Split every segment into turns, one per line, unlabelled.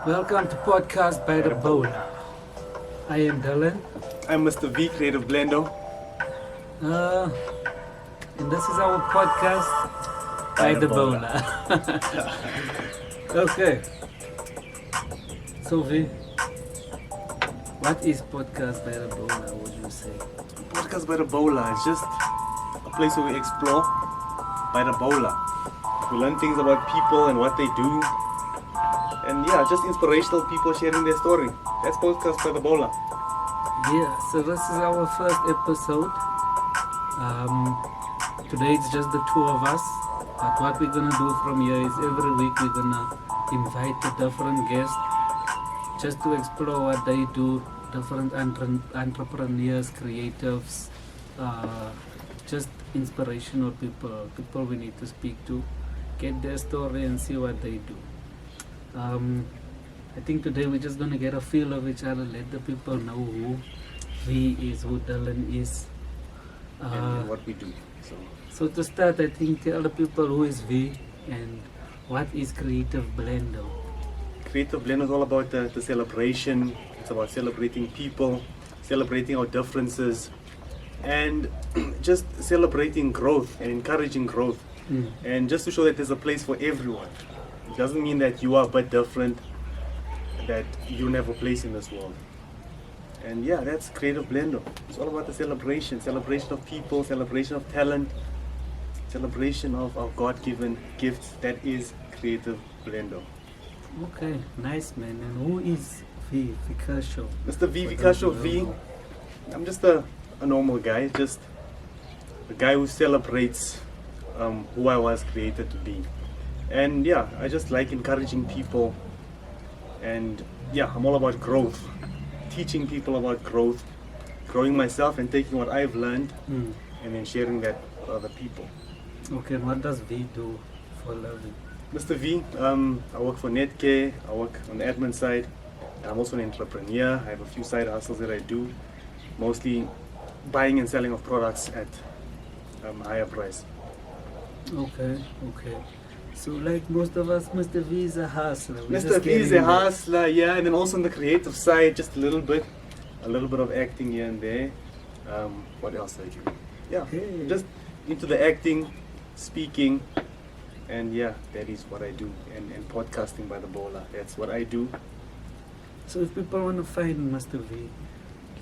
Welcome to Podcast by the Boula. I am Dyllan.
I'm Mr. V, Creative Blendo.
And this is our podcast by the Boula. Okay. So V, what is Podcast by the Boula, would you say?
Podcast by the Boula is just a place where we explore by the Boula. We learn things about people and what they do. And yeah, just inspirational people sharing their story. That's Podcast by the Boula.
Yeah, so this is our first episode. Today it's just the two of us. But what we're gonna do from here is every week we're gonna invite a different guest just to explore what they do, different entrepreneurs, creatives, just inspirational people we need to speak to, get their story and see what they do. I think today we're just going to get a feel of each other, let the people know who V is, who Dyllan is.
And what we do.
So to start, I think tell the people who is V and what is Creative Blendo.
Creative Blendo is all about the celebration. It's about celebrating people, celebrating our differences, and just celebrating growth and encouraging growth. And just to show that there's a place for everyone. It doesn't mean that you are but different, that you don't have a place in this world. And yeah, that's Creative Blendo. It's all about the celebration of people, celebration of talent, celebration of our God-given gifts. That is Creative Blendo.
Okay, nice man. And who is V Vikasho?
Mr. V Vikasho V. I'm just a normal guy, just a guy who celebrates who I was created to be. And yeah, I just like encouraging people, and yeah, I'm all about growth, teaching people about growth, growing myself and taking what I've learned and then sharing that with other people.
Okay, and what does V do for a living?
Mr. V, I work for Netcare, I work on the admin side, and I'm also an entrepreneur. I have a few side hustles that I do, mostly buying and selling of products at higher price.
Okay. So like most of us, Mr. V is a hustler.
Mr. V is a hustler, yeah, and then also on the creative side, just a little bit of acting here and there. What else I do? Yeah, just into the acting, speaking, and yeah, that is what I do. And podcasting by the Boula, that's what I do.
So if people want to find Mr. V,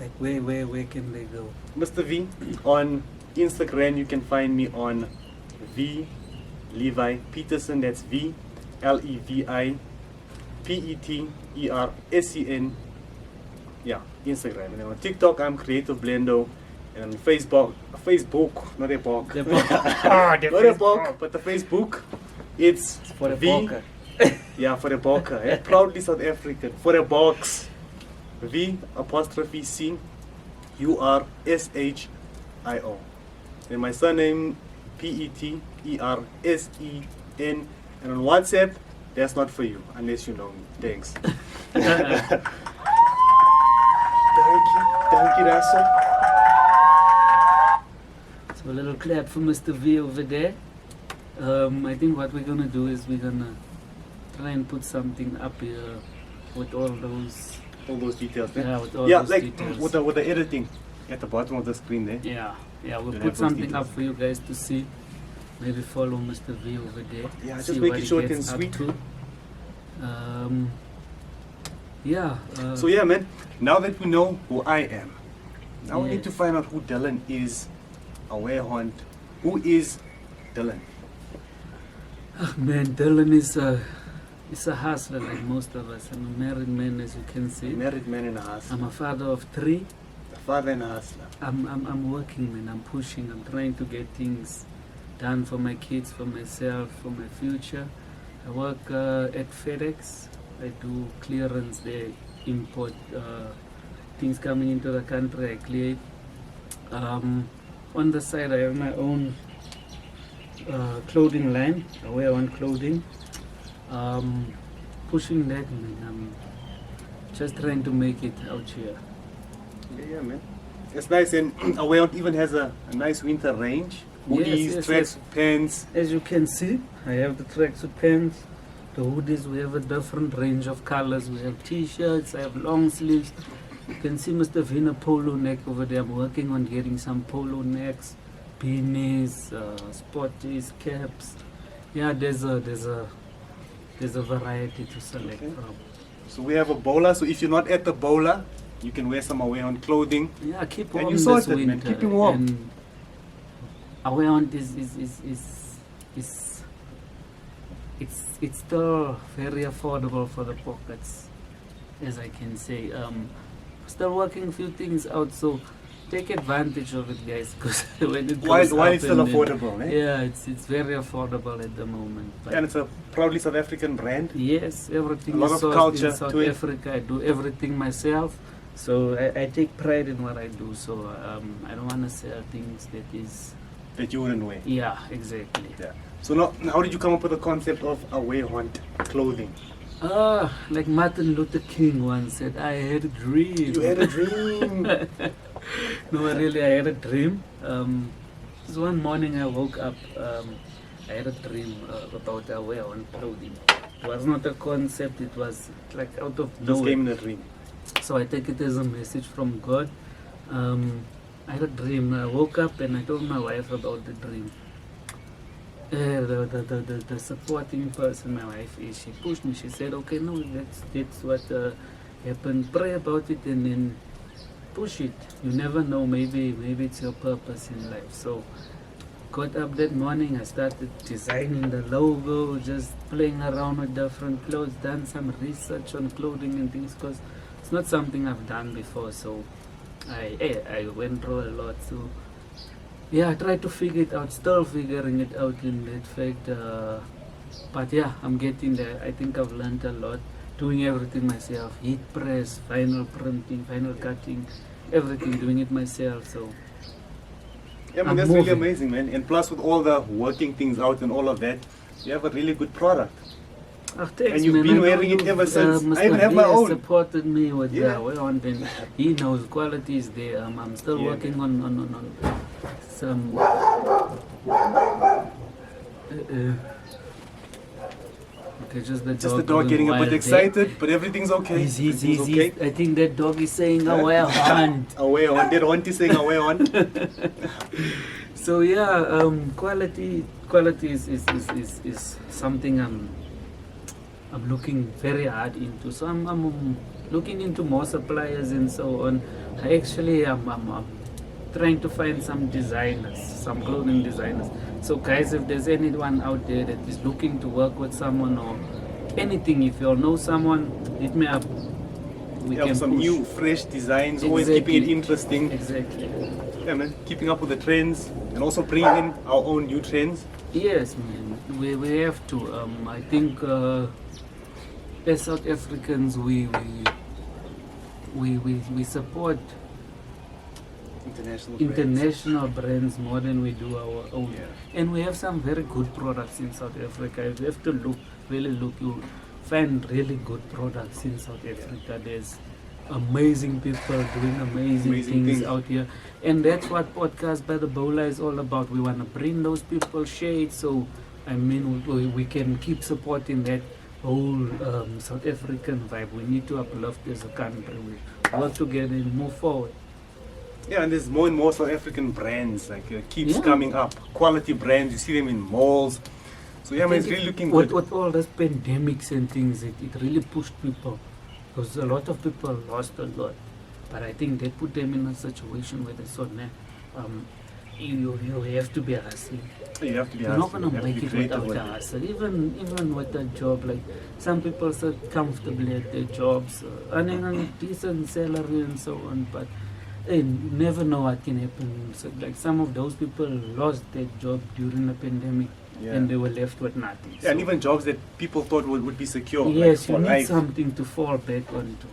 like where can they go?
Mr. V, on Instagram you can find me on V Levi Peterson, that's V Levi Petersen. Yeah, Instagram. And then on TikTok I'm Creative Blendo, and on Facebook, not a book. Not a book, but the Facebook, it's
for the
V.
boker.
Yeah, for the boker. Yeah, proudly South African. For the box. V apostrophe C URSHIO. And my surname Petersen. And on WhatsApp, that's not for you unless you know me. Thanks. Thank you, Rasso.
So a little clap for Mr. V over there. I think what we're gonna do is we're gonna try and put something up here with all those
details.
Yeah, with all
yeah,
those
like
details.
with the editing at the bottom of the screen there.
Yeah, we'll
Don't
put
have those
something
details.
up for you guys to see. Maybe follow Mr. V over there.
Yeah, just
see
make
what
it
he
short and
gets up
sweet.
to.
So yeah, man. Now that we know who I am, now we
Yeah.
need to find out who Dyllan is. Who is Dyllan?
Man, Dyllan is a hustler like most of us. I'm a married man, as you can see.
Married man and a hustler.
I'm a father of 3.
A father and a hustler.
I'm working, man. I'm pushing. I'm trying to get things done for my kids, for myself, for my future. I work at FedEx. I do clearance there, import things coming into the country. I clear it. On the side, I have my own clothing line. I wear one clothing. Pushing that, man. I'm just trying to make it out here.
Yeah, man. It's nice, and Away even has a nice winter range. Hoodies,
Yes,
tracksuit pants.
As you can see, I have the tracksuit pants, The hoodies, we have a different range of colors. We have t-shirts, I have long sleeves. You can see Mr. Vina polo neck over there. I'm working on getting some polo necks, beanies, sporties, caps. Yeah, there's a variety to select
Okay.
from.
So we have a Boula. So if you're not at the Boula, you can wear some away on clothing.
Yeah, keep
And
warm
you
this
sorted,
winter.
man. Keep him warm.
And away on is it's still very affordable for the pockets, as I can say. Still working a few things out, so take advantage of it, guys, because when it goes
Why
up
it's still
and then-
affordable, eh?
Yeah, it's very affordable at the moment. But
And it's a proudly South African brand.
yes, everything
A lot
is
of
sourced
culture
in South
to it.
Africa. I do everything myself, so I take pride in what I do. So I don't want to sell things that is.
That you wouldn't wear.
Yeah, exactly.
Yeah. So now, how did you come up with the concept of away hunt clothing?
Like Martin Luther King once said, I had a dream.
You had a dream.
No, really, I had a dream. This one morning I woke up, I had a dream about a wear on clothing. It was not a concept, it was like out of
Just
nowhere.
came in a dream.
So I take it as a message from God. I had a dream. I woke up and I told my wife about the dream. The supporting person, my wife is, she pushed me. She said, okay, no, that's what happened. Pray about it and then push it. You never know, maybe it's your purpose in life. So got up that morning, I started designing the logo, just playing around with different clothes, done some research on clothing and things, because it's not something I've done before. So I went through a lot. So yeah, I tried to figure it out, still figuring it out in that fact. But yeah, I'm getting there. I think I've learned a lot, doing everything myself, heat press, final printing, final cutting, everything, doing it myself. So
Yeah, man,
I'm
that's really
moving.
amazing, man. And plus, with all the working things out and all of that, you have a really good product.
thanks,
And you've
man.
been
I know
wearing it
you've,
ever since.
Mr.
I even have my
V has
own.
supported me with
Yeah.
well on, and he knows quality is there. I'm still
Yeah,
working on some. Okay, just the
Just the
dog
dog
going
getting a
wild
bit
there.
excited, but everything's okay. Everything's okay.
I think that dog is saying, "Oh well, hunt."
Away on. That auntie saying away on.
So yeah, quality is something I'm looking very hard into. So I'm looking into more suppliers and so on. I'm trying to find some designers, some clothing designers. So guys, if there's anyone out there that is looking to work with someone or anything, if you all know someone, hit me up. We
You have
can
some
push.
new, fresh designs, always keeping it
Exactly.
interesting.
Exactly.
Yeah, man, keeping up with the trends and also bringing in our own new trends.
Yes, man. We have to. I think as South Africans, we support
International.
international brands more than we do our own.
Yeah.
And we have some very good products in South Africa. You have to really look. You find really good products in South Africa. There's amazing people doing amazing things
things.
out here, and that's what Podcast by the Boula is all about. We want to bring those people shade, so I mean we can keep supporting that whole South African vibe. We need to uplift as a country. We work together and move forward.
Yeah, and there's more and more South African brands, like keeps
Yeah.
coming up. Quality brands, you see them in malls. So yeah, man, it's really looking
with,
good.
with all these pandemics and things, it really pushed people, because a lot of people lost a lot. But I think they put them in a situation where they thought, man, you have to be hustling.
You have to be
You're not
hustling,
gonna
you have to
make
be
it
creative
without
with
a
it.
hustle. Even with a job, like some people sit comfortably at their jobs, earning a decent salary and so on. But you never know what can happen. So, like some of those people lost their job during the pandemic,
Yeah.
and they were left with nothing.
Yeah, and
So,
even jobs that people thought would be secure. like
yes,
for
you need
life.
something to fall back onto.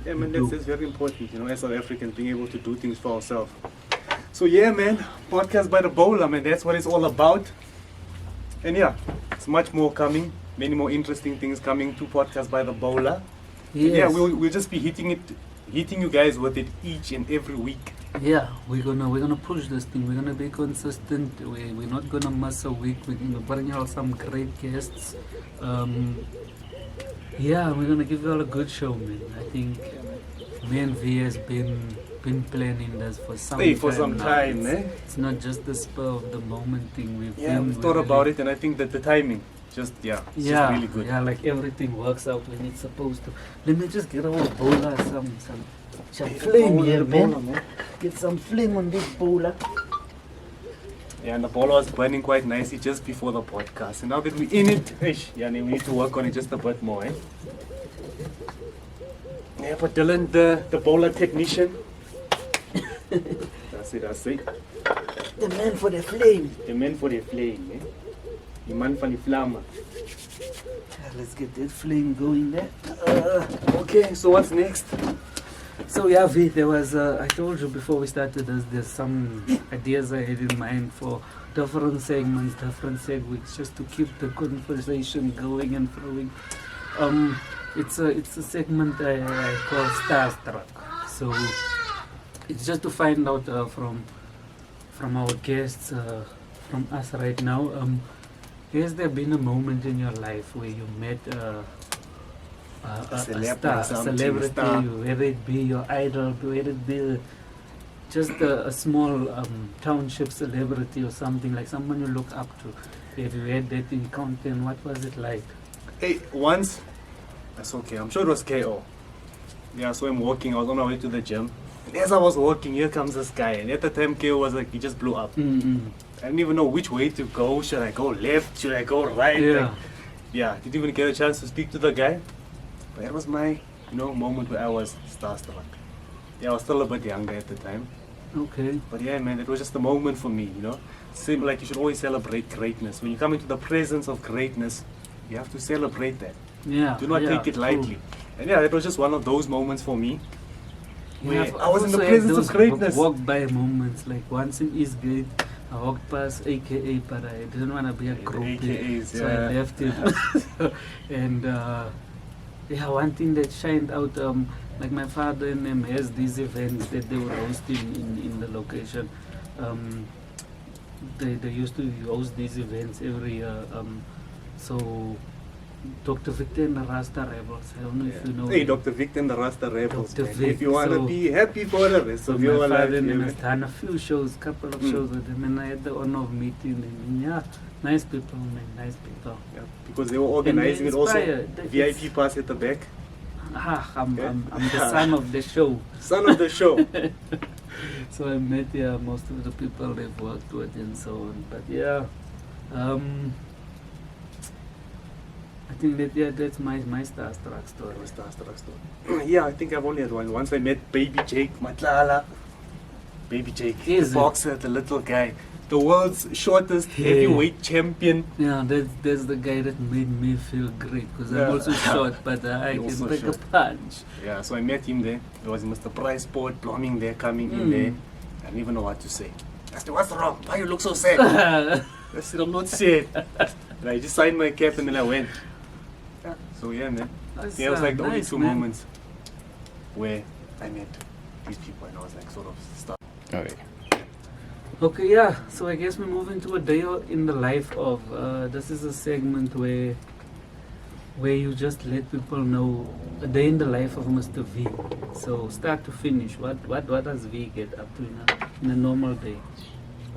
Yeah, man,
you do.
that's very important, you know, as South Africans being able to do things for ourselves. So yeah, man, Podcast by the Boula, man, that's what it's all about. And yeah, it's much more coming, many more interesting things coming to Podcast by the Boula. And
Yes.
yeah, we'll just be hitting you guys with it each and every week.
yeah, we're gonna push this thing. We're gonna be consistent. We're not gonna miss a week. We're gonna bring out some great guests. Yeah, we're gonna give you all a good show, man. I think me and V has been planning this for some
Hey,
time
for some
now.
time,
It's not just the spur of the moment thing.
we've
been
thought about it, and I think that the timing, it's just really good.
Yeah, like everything works out when it's supposed to. Let me just get our Boula some flame here, man. Get some flame on this Boula.
Yeah, and the ball was burning quite nicely just before the podcast. And now that we're in it, we need to work on it just a bit more, eh? Yeah, but Dyllan, the bowler technician. That's it.
The man for the flame.
The man for the flame, eh? The man for the flame.
Let's get that flame going there.
Okay, so what's next?
So yeah, V, there was, I told you before we started this, there's some ideas I had in mind for different segments, different segues, just to keep the conversation going and flowing. It's a segment I call Starstruck. So it's just to find out from our guests, from us right now, has there been a moment in your life where you met a celebrity, whether it be your idol, whether it be just a small township celebrity or something, like someone you look up to? Have you had that encounter, and what was it like?
Hey, once, that's okay, I'm sure it was KO. Yeah, so I'm walking, I was on my way to the gym. And as I was walking, here comes this guy. And at the time, KO was like, he just blew up.
Mm-hmm.
I didn't even know which way to go. Should I go left? Should I go right?
Yeah.
Like, didn't even get a chance to speak to the guy. But that was my, moment where I was starstruck. Yeah, I was still a bit younger at the time.
Okay.
But yeah, man, it was just a moment for me, Same like you should always celebrate greatness. When you come into the presence of greatness, you have to celebrate that.
Yeah.
Do not take it lightly.
True.
And yeah, that was just one of those moments for me. Where
I've
I was in the
also had
presence
those
of greatness.
Walk by moments, like once in Eastgate, I walked past AKA, but I didn't want to be a groupie,
AKAs,
so I left it. And one thing that shined out, like my father and them has these events that they were hosting in the location. They used to host these events every year. So Dr. Victor and the Rasta Rebels, I don't know if you know.
Hey, Dr. Victor and the Rasta Rebels.
Dr.
Man.
Vic,
If you want to
so-
be happy for the rest
So
of
my
your
father
life,
and
you
has done a few shows, couple of shows with them, and I had the honor of meeting them. And yeah, nice people, man, nice people.
yeah, because they were organizing
And
it also.
inspired.
VIP pass at the back.
I'm
Yeah.
I'm the son of the show.
Son of the show.
So I met most of the people they've worked with and so on. But yeah, I think that's my starstruck story.
Yeah, I think I've only had one. Once I met Baby Jake Matlala. Baby Jake,
Is
the
it?
boxer, the little guy. The world's shortest
Yeah.
heavyweight champion.
Yeah, that's the guy that made me feel great because
Yeah.
I'm also short, but I
You're
can
also
take
short.
a punch.
Yeah, so I met him there. There was Mr. Price Sport Plumbing there, coming in
Mm.
there. I didn't even know what to say. I said, what's wrong? Why you look so sad? I said, I'm not sad. And I just signed my cap and then I went. Yeah. So yeah, man.
That's,
Yeah, it was like the only
nice,
two
man.
moments where I met these people and I was like sort of stuck. Okay.
Okay, yeah. So I guess we're moving to a day in the life of. This is a segment where you just let people know a day in the life of Mr. V. So start to finish, what does V get up to in a normal day?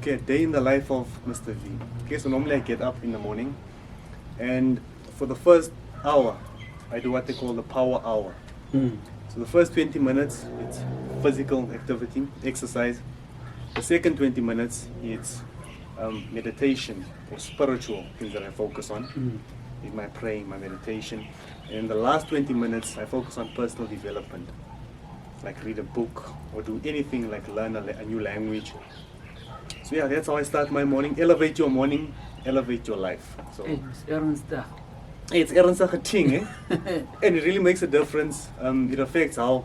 Okay, a day in the life of Mr. V. Okay, so normally I get up in the morning and for the first hour, I do what they call the power hour. So the first 20 minutes, it's physical activity, exercise. The second 20 minutes, it's meditation or spiritual things that I focus on. In my praying, my meditation. And in the last 20 minutes, I focus on personal development. Like read a book or do anything like learn a new language. So yeah, that's how I start my morning. Elevate your morning, elevate your life. So
Hey, Miss Ernsta.
it's ernstige thing, eh? And it really makes a difference. It affects how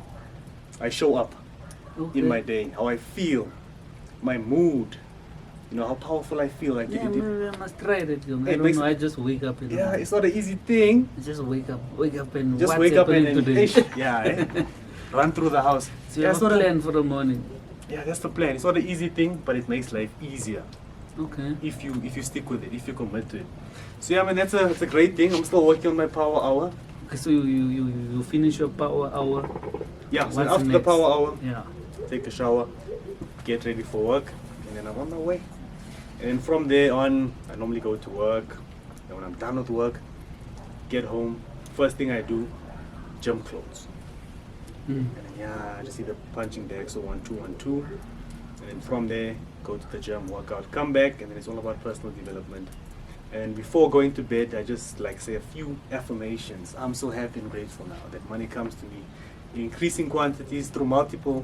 I show up in my day, how I feel, my mood, how powerful I feel. Like
Yeah, maybe I must try that. You know.
It
I don't
makes-
know. I just wake up in the
yeah,
morning.
it's not an easy thing.
Just wake up and
Just
what's
wake up and
happening today?
yeah, run through the house.
So you
Yeah,
have
it's
a
not a-
plan for the morning.
yeah, that's the plan. It's not an easy thing, but it makes life easier
Okay.
if you stick with it, if you commit to it. So yeah, man, that's a great thing. I'm still working on my power hour.
Okay, so you finish your power hour.
Yeah, so
What's
after the
next?
power hour,
Yeah.
take a shower, get ready for work, and then I'm on my way. And then from there on, I normally go to work. And when I'm done with work, get home. First thing I do, gym clothes.
Mm.
And then, yeah, I just see the punching bag, so 1, 2, 1, 2. And then from there, go to the gym, work out, come back, and then it's all about personal development. And before going to bed, I just like say a few affirmations. I'm so happy and grateful now that money comes to me in increasing quantities through multiple.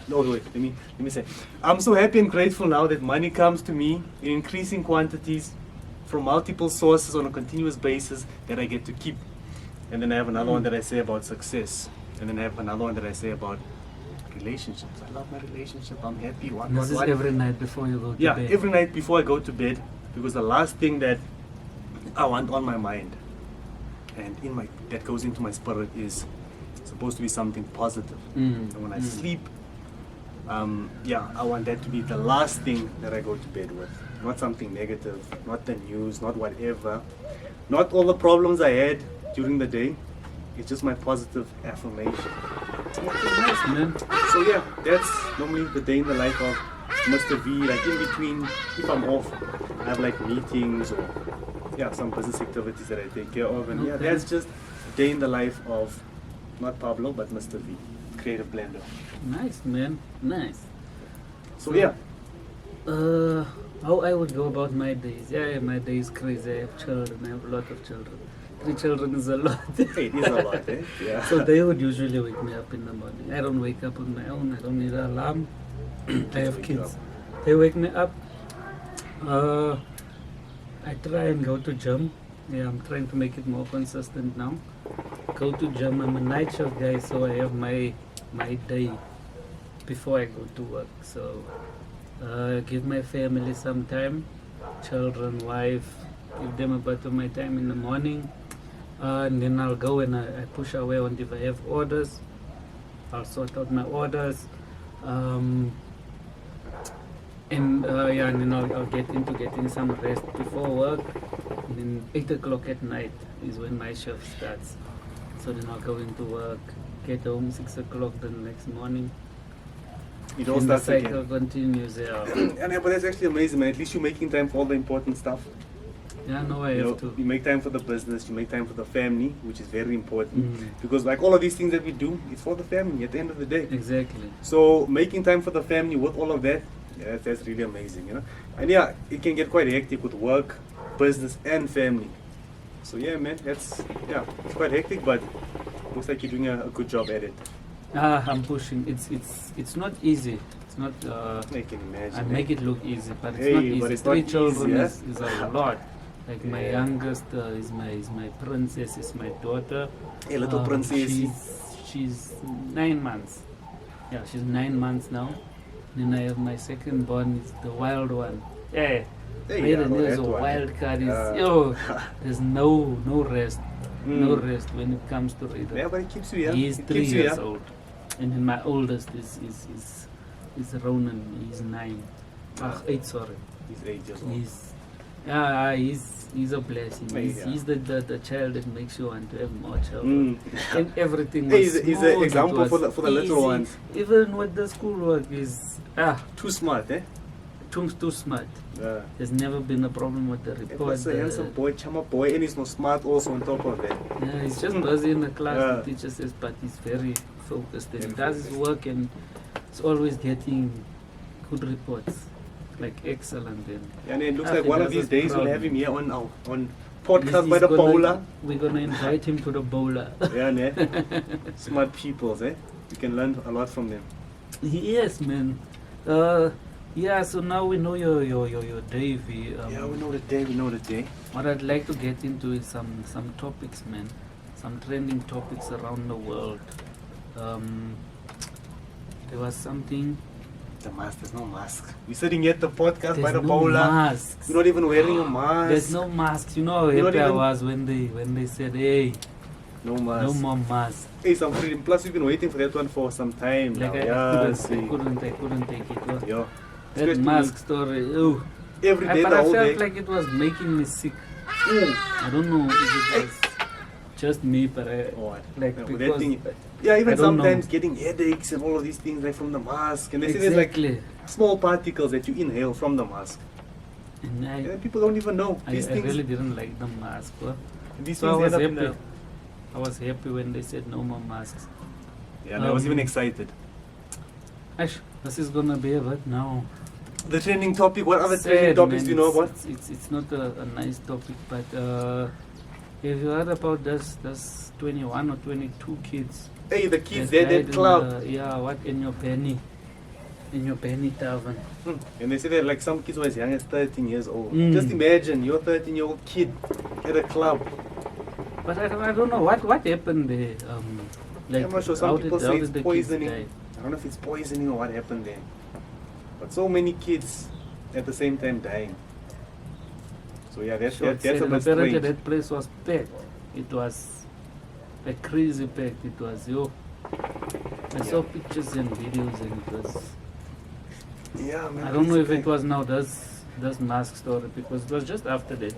No, wait, let me say. I'm so happy and grateful now that money comes to me in increasing quantities from multiple sources on a continuous basis that I get to keep. And then I have another one that I say about success. And then I have another one that I say about relationships. I love my relationship. I'm happy.
And this is every night before you go to
Yeah,
bed.
every night before I go to bed, because the last thing that I want on my mind and that goes into my spirit is supposed to be something positive.
Mm.
And when I sleep, I want that to be the last thing that I go to bed with. Not something negative, not the news, not whatever, not all the problems I had during the day. It's just my positive affirmation.
Nice, man.
So yeah, that's normally the day in the life of Mr. V. Like in between, if I'm off, I have like meetings or some business activities that I take care of, and
Okay.
that's just a day in the life of not Pablo but Mr. V, creative blender.
Nice, man. Nice.
So yeah,
How I would go about my days? Yeah, my day is crazy. I have children. I have a lot of children. 3 children is a lot.
it is a lot, eh? Yeah.
So they would usually wake me up in the morning. I don't wake up on my own. I don't need an alarm. I have
wake you
kids. They wake me up. I try and go to gym. Yeah, I'm trying to make it more consistent now. Go to gym. I'm a night shift guy, so I have my day before I go to work. So give my family some time, children, wife, give them a bit of my time in the morning. And then I'll go and I push away on if I have orders. I'll sort out my orders. And then I'll get into getting some rest before work. And then 8 o'clock at night is when my shift starts. So then I'll go into work, get home 6 o'clock the next morning.
it all
And the
starts
cycle
again.
continues, yeah.
But that's actually amazing, man. At least you're making time for all the important stuff.
Yeah, no, I
You
have to.
you make time for the business, you make time for the family, which is very important.
Mm.
Because like all of these things that we do, it's for the family at the end of the day.
Exactly.
So making time for the family with all of that, yeah, that's really amazing, you know. And yeah, it can get quite hectic with work, business, and family. So yeah, man, it's quite hectic, but looks like you're doing a good job at it.
I'm pushing. It's not easy. It's not.
I can imagine.
I make it look easy, but it's
Hey,
not easy.
but it's
3
not
children
easy,
is a lot. Like my
Yeah.
youngest is my princess, is my daughter.
Hey, little princess.
She's 9 months. Yeah, she's 9 months now. Then I have my second born, is the wild one. Yeah,
Hey,
Maiden is
that
a
one.
wild card. Is
Yeah.
there's no rest, no
Mm.
rest when it comes to Raider.
Yeah, but it keeps you here.
He is
It
3
keeps you
years
here.
old, and then my oldest is Ronan. He's 9. 8, sorry.
He's 8 years old.
He's a blessing.
Yeah.
He's the child that makes you want to have more children.
Mm.
And everything
Hey,
was
he's
smooth,
an
it
example
was
for the little
easy.
ones.
Even with the schoolwork is
Too smart, eh?
too smart.
Yeah.
There's never been a problem with the
It
report.
was a handsome boy, chama boy, and he's not smart also on top of that.
Yeah, he's just busy in the class.
Yeah.
The teacher says, but he's very focused and he
Very
does his
focused.
work and he's always getting good reports, like excellent. And
And it looks
I
like
think
one of
that's
these days we'll
proud.
have him here on podcast
he's
by the
gonna-
Boula.
We're gonna invite him to the Boula.
Yeah, ne? Smart peoples, eh? You can learn a lot from them.
Yes, man. So now we know your day, V.
Yeah, we know the day, we know the day.
What I'd like to get into is some topics, man. Some trending topics around the world. There was something.
The mask, there's no mask. We're sitting here at the podcast by
There's
the
no
Boula.
masks.
You're not even wearing a mask.
There's no masks. You know how
You're not
happy I
even-
was when they said, "Hey,
No mask.
No more mask.
Hey, some freedom. Plus, we've been waiting for that one for some time
Like
now.
I couldn't take it.
Yeah.
That
Especially
mask story. Oh.
every day,
But
the
I
whole
felt
day.
like it was making me sick.
Mm.
I don't know if it was just me, but
What?
like
Yeah, with
because
that thing, yeah,
I
even
don't know.
sometimes getting headaches and all of these things like from the mask. And they say there's like
exactly.
small particles that you inhale from the mask.
And
And people don't even know
I
these things.
really didn't like the mask. Well,
These
so I
things
was
end up in
happy.
the.
I was happy when they said no more masks.
Yeah, and I was even
Um,
excited.
Ash, this is gonna be a bit now.
The trending topic. What other
Sad,
trending topics
man.
do you know about?
It's not a nice topic, but have you heard about this 21 or 22 kids?
Hey, the kids
that
there,
died
that
in
club.
yeah, what in your penny tavern.
And they say that like some kids were as young as 13 years old.
Mm.
Just imagine you're a 13-year-old kid at a club.
But I don't know what happened there. Like
I'm not sure. Some
how
people
did,
say
how
it's
did the
poisoning.
kids
I don't know if it's poisoning or what happened there. But so many kids at the same time dying. So yeah,
die?
that's a bit
Apparently
strange.
that place was packed. It was a crazy packed. It was I saw pictures and videos and it was.
Yeah, man.
I don't know if
crazy
it was now this mask story because it was just after that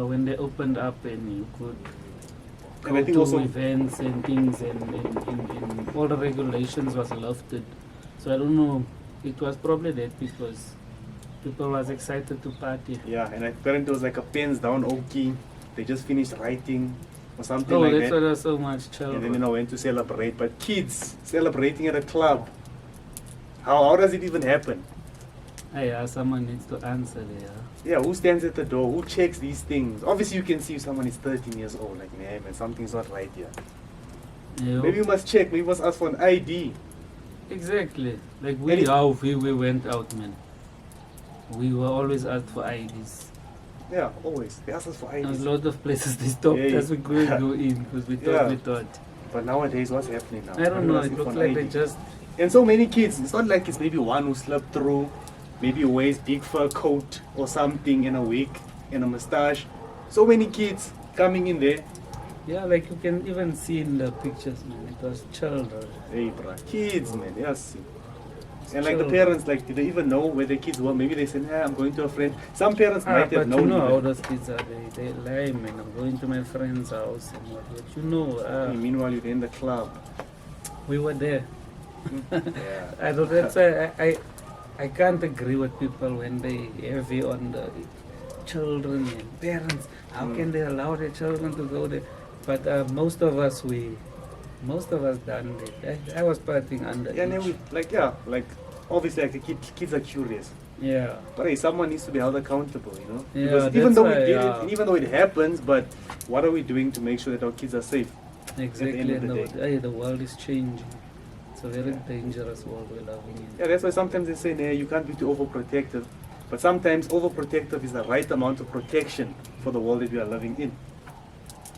when they opened up and you could
And
go
I think
to
also-
events and things and all the regulations was lifted. So I don't know. It was probably that because people was excited to party.
Yeah, and apparently it was like a pens down Oki. They just finished writing or something
Oh,
like
that's why
that.
there's so much
And then
children.
went to celebrate. But kids celebrating at a club. How does it even happen?
Yeah, someone needs to answer there.
Yeah, who stands at the door? Who checks these things? Obviously, you can see if someone is 13 years old, like, man, something's not right here.
Yeah.
Maybe you must check. Maybe you must ask for an ID.
Exactly. Like
Any-
we went out, man. We were always asked for IDs.
Yeah, always. They ask us for
There was
IDs.
a lot of places they stopped
Yeah,
us. We couldn't go in because we
Yeah.
thought.
But nowadays, what's happening now?
I don't
They're
know.
asking
It
for
looks
an
like they
ID.
just.
And so many kids. It's not like it's maybe one who slept through, maybe wears big fur coat or something in a wig and a mustache. So many kids coming in there.
Yeah, like you can even see in the pictures, man. It was children.
Hey, bruh. Kids, man. Yes. And like
Children.
the parents, like, did they even know where their kids were? Maybe they said, I'm going to a friend. Some parents might
But
have
you
known.
know how
even.
those kids are. They lie, man. I'm going to my friend's house and what. You know,
Meanwhile, you're in the club.
we were there.
Yeah.
I don't. That's why I can't agree with people when they heavy on the children and parents. How can they allow their children to go there? But most of us done it. I was partying under.
Yeah, and then we, like, obviously, like, kids are curious.
Yeah.
But hey, someone needs to be held accountable, you know?
Yeah,
Because even
that's
though we
why,
did
yeah.
it, and even though it happens, but what are we doing to make sure that our kids are safe?
Exactly.
end of
And
the day.
the world is changing. It's a very dangerous world we're living in.
Yeah, that's why sometimes they say, nah, you can't be too overprotective. But sometimes overprotective is the right amount of protection for the world that we are living in.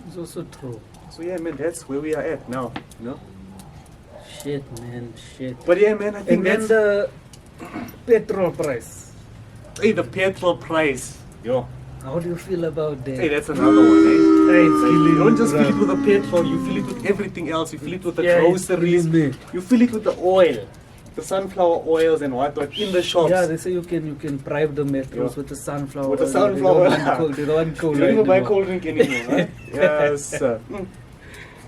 It's also true.
So yeah, man, that's where we are at now, you know?
Shit, man, shit.
But yeah, man, I think
And then
that's...
the petrol price.
Hey, the petrol price. Yo.
How do you feel about that?
Hey, that's another one, eh?
Hey, it's
Like,
killing
you don't
me,
just
bruh.
fill it with the petrol, you fill it with everything else. You fill it with the
Yeah, it's
groceries,
killing me.
you fill it with the oil, the sunflower oils and whatnot in the shops.
Yeah, they say you can bribe the metros
Yeah.
with the sunflower
With the
oil.
sunflower
They don't
oil.
want cold. They don't want cold.
You don't even buy
anymore.
cold drink anymore, huh? Yes, sir.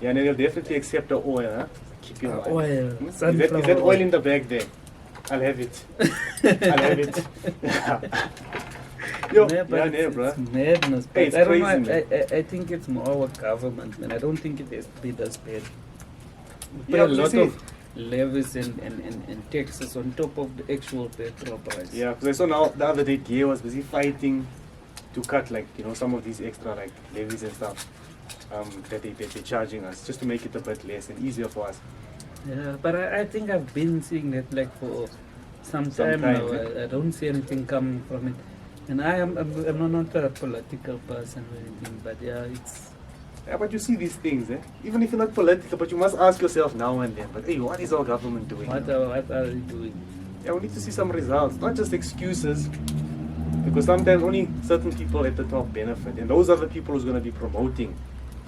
Yeah, and they'll definitely accept the oil, huh? Keep your
Oil.
Is
Sunflower
that oil in the bag there? I'll have it. I'll have it. Yo,
Yeah, but
yeah,
it's,
bruh.
it's madness. But
Hey, it's
I don't
crazy,
know.
man.
I think it's more our government, man. I don't think it has to be this bad. We pay
Yeah,
a
but you
lot
see-
of levies and taxes on top of the actual petrol price.
Yeah, because I saw now the other day DA was busy fighting to cut, like, you know, some of these extra, like, levies and stuff that they're charging us, just to make it a bit less and easier for us.
Yeah, but I think I've been seeing that like for some
Some
time
time,
now.
yeah.
I don't see anything coming from it. And I'm not a political person or anything, but yeah, it's
Yeah, but you see these things, eh? Even if you're not political, but you must ask yourself now and then, but hey, what is our government doing?
what are they doing?
Yeah, we need to see some results, not just excuses. Because sometimes only certain people at the top benefit, and those are the people who's going to be promoting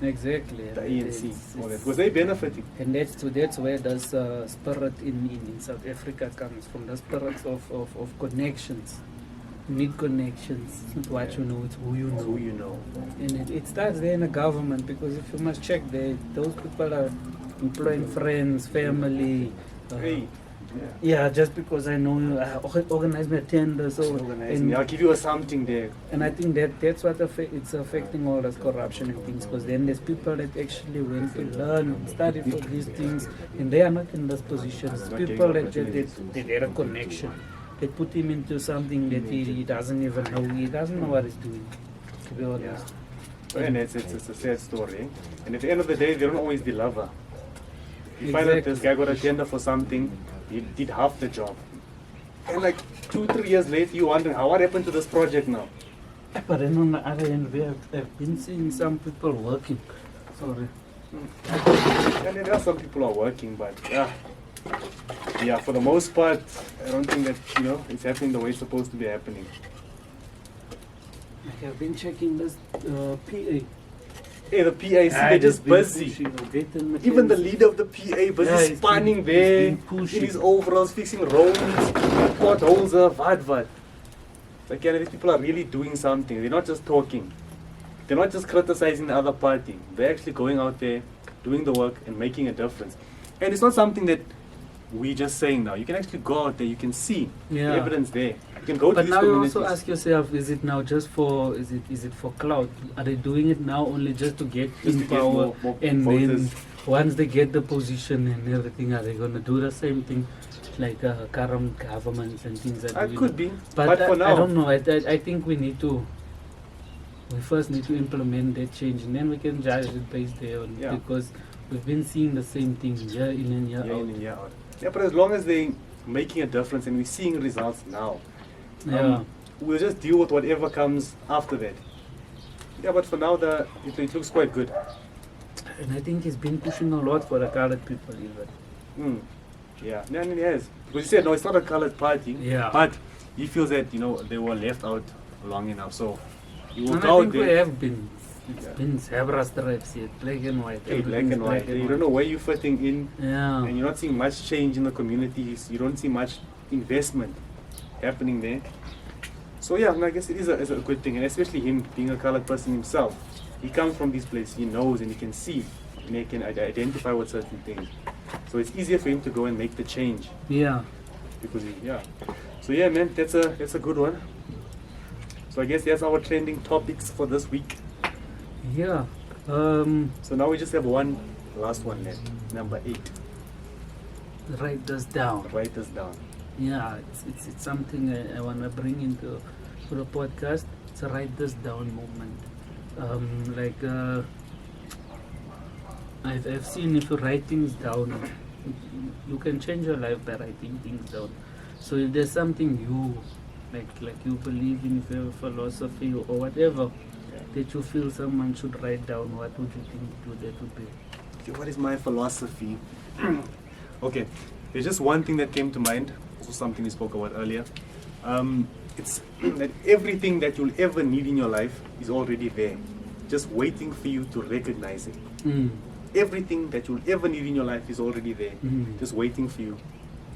Exactly.
the
and
ANC,
it's-
all that,
it's-
because they're benefiting.
And that's where this spirit in South Africa comes from, the spirit of connections. You need connections. It's not what
Yeah.
you know, it's who you
It's
know.
who you know.
And it starts there in the government, because if you must check there, those people are employing friends, family.
Hey,
Yeah, just because I know you, organize my tender. So,
organizing.
and,
I'll give you something there.
and I think that's what it's affecting all this corruption and things, because then there's people that actually went to learn and study for these things, and they are not in those positions.
Not
People
getting
that they had a connection. They put him into something that he doesn't even know. He doesn't know what he's doing, to be honest.
And it's a sad story. And at the end of the day, they don't always deliver. You find out this guy got a tender for something, he did half the job. And like 2-3 years later, you wondering, what happened to this project now?
But then on the other hand, I've been seeing some people working. Sorry.
And there are some people who are working, but yeah, for the most part, I don't think that, it's happening the way it's supposed to be happening.
Like I've been checking this PA.
Hey, the PA, they're just busy. Even the leader of the PA busy
he's
spanning
been
there, in
pushing.
his overalls, fixing roads, potholes, what. Like, yeah, these people are really doing something. They're not just talking. They're not just criticizing the other party. They're actually going out there, doing the work, and making a difference. And it's not something that we're just saying now. You can actually go out there, you can see the
Yeah.
evidence there. You can go to
But
these
now you
communities.
also ask yourself, is it now just for, is it for clout? Are they doing it now only just to get
Just
in
to get
power?
more
And
voters.
then once they get the position and everything, are they going to do the same thing like current governments and things like that?
It could be.
But
for now,
I don't know. I think we first need to implement that change, and then we can judge it based there on,
Yeah.
because we've been seeing the same thing year in and year
year
out.
in and year out. Yeah, but as long as they're making a difference and we're seeing results now,
Yeah.
we'll just deal with whatever comes after that. Yeah, but for now, it looks quite good.
And I think he's been pushing a lot for the colored people even.
Yeah, no, he has. Because he said, no, it's not a colored party.
Yeah.
But he feels that, they were left out long enough. So you will
And
go
I
out
think we
there.
have been. It's
Yeah.
been zebra stripes yet, black and white.
Hey, black
everything's
and white. You don't know where you're fitting in,
Yeah.
and you're not seeing much change in the communities. You don't see much investment happening there. So yeah, I guess it is a good thing, and especially him being a colored person himself. He comes from this place. He knows and he can see, and he can identify with certain things. So it's easier for him to go and make the change
Yeah.
because So yeah, man, that's a good one. So I guess that's our trending topics for this week.
Yeah.
So now we just have one last one left, number 8.
Write this down.
Write this down.
Yeah, it's something I want to bring into the podcast. It's a write this down moment. I've seen if you write things down, you can change your life by writing things down. So if there's something you like you believe in, if you have a philosophy or whatever that you feel someone should write down, what would you think that would be?
Okay, what is my philosophy? Okay, there's just one thing that came to mind. Also something we spoke about earlier. It's that everything that you'll ever need in your life is already there, just waiting for you to recognize it. Everything that you'll ever need in your life is already there, just waiting for you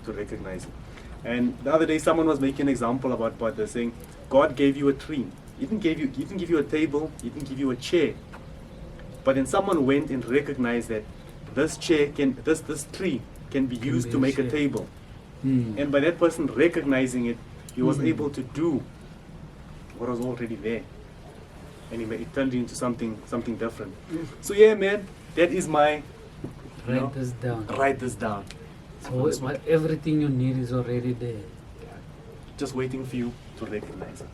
to recognize it. And the other day, someone was making an example about this, saying, God gave you a tree. He didn't give you a table. He didn't give you a chair. But then someone went and recognized that this tree can be used
be
to
a
make a
chair.
table. And by that person recognizing it, he was able to do what was already there. And it turned into something different. So yeah, man, that is my
Write this down.
write this down.
So everything you need is already there.
Just waiting for you to recognize it.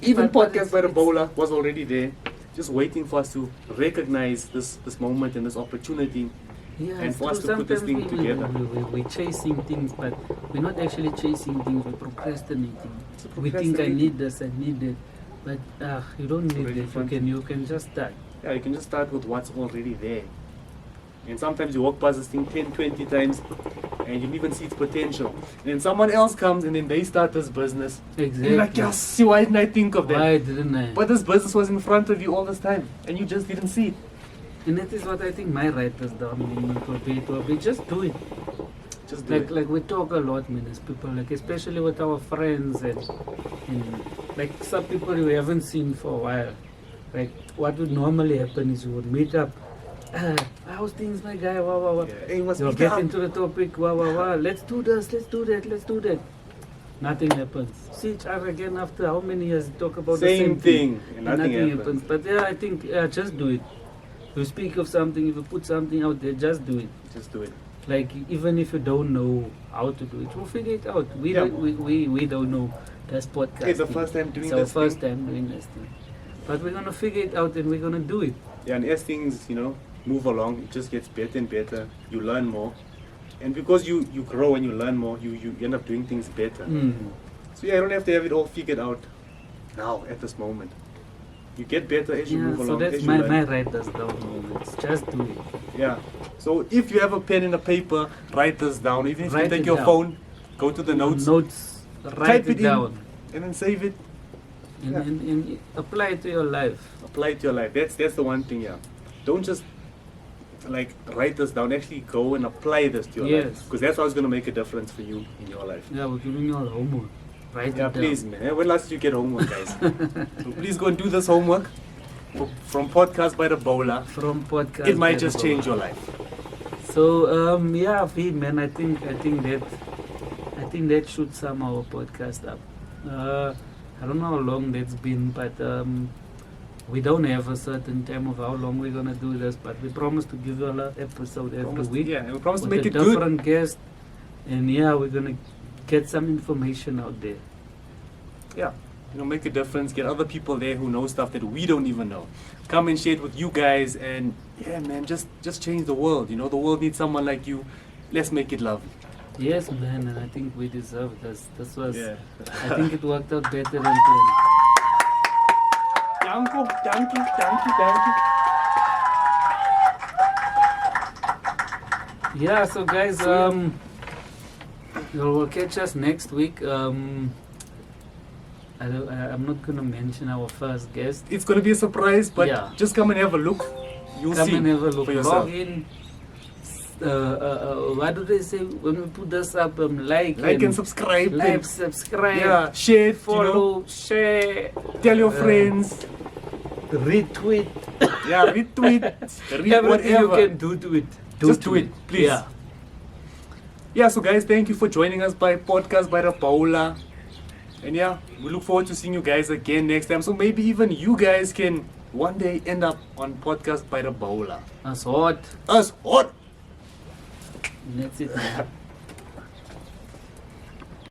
Even
But
podcast by the
it's-
Boula was already there, just waiting for us to recognize this moment and this opportunity.
Yeah,
And
it's
for us
true.
to put this
Sometimes
thing together.
We're chasing things, but we're not actually chasing things, we're procrastinating.
So
We think I
procrastinating.
need this, I need it. But you don't need
already
it.
front.
You can just start.
Yeah, you can just start with what's already there. And sometimes you walk past this thing 10, 20 times and you don't even see its potential. And then someone else comes and then they start this business. And
Exactly.
you're like, yes, see, why didn't I think of that?
Why didn't I?
But this business was in front of you all this time and you just didn't see it.
And that is what I think my writers down moment will be just do it.
Just do it.
Like we talk a lot, man, as people, like especially with our friends and like some people we haven't seen for a while. Like what would normally happen is you would meet up. How's things, my guy? Wow, wow, wow.
Yeah. Hey, what's
You'll
up?
get into the topic. Wow, wow, wow. Let's do this. Let's do that. Let's do that. Nothing happens. See each other again after how many years? Talk about the
Same
same thing.
thing. And nothing happens.
But yeah, I think just do it. If you speak of something, if you put something out there, just do it.
Just do it.
Like even if you don't know how to do it, we'll figure it out. We
Yeah.
we don't know. That's podcast.
It's the first time doing
It's our
this
first
thing.
time doing this thing. But we're gonna figure it out and we're gonna do it.
Yeah, and as things, move along, it just gets better and better. You learn more. And because you grow and you learn more, you end up doing things better. So yeah, you don't have to have it all figured out now at this moment. You get better as you
Yeah,
move
so
along.
that's
as you
my
learn.
writers down moments. Just do it.
Yeah. So if you have a pen and a paper, write this down. Even if
Write
you take
it
your
down.
phone, go to the notes,
Write
type
it
it
down.
and then save it.
And apply it to your life.
Apply it to your life. That's the one thing. Yeah. Don't just like write this down. Actually, go and apply this to your life,
Yes.
because that's what's going to make a difference for you in your life.
Yeah, we're giving you all homework. Write
Yeah,
it down.
please, man. When last did you get homework, guys? So please go and do this homework from Podcast by the Boula.
From podcast.
It might
by
just
the
change
Bowl.
your life.
So yeah, V man, I think that should sum our podcast up. I don't know how long that's been, but we don't have a certain time of how long we're gonna do this, but we promise to give you an episode every week.
Yeah, and we promise to
with
make
a
it good.
different guest, and yeah, we're gonna get some information out there.
Yeah, make a difference. Get other people there who know stuff that we don't even know. Come and share it with you guys, and yeah, man, just change the world. The world needs someone like you. Let's make it lovely.
Yes, man, and I think we deserve this. This was,
Yeah.
I think it worked out better than planned.
Thank you.
Yeah, so guys, you'll catch us next week. I'm not gonna mention our first guest.
It's gonna be a surprise, but
Yeah.
just come and have a look. You'll
Come
see
and have a look.
for yourself.
Log in. What do they say when we put this up? Like
and subscribe.
like, subscribe,
Yeah, share it.
follow, share,
Tell your friends.
retweet.
Yeah, retweet. Read
Everything
whatever.
you can do to it.
Just do it, please.
Yeah.
Yeah, so guys, thank you for joining us by Podcast by the Boula. And yeah, we look forward to seeing you guys again next time. So maybe even you guys can one day end up on Podcast by the Boula.
That's hot.
Us hot.
That's it, man.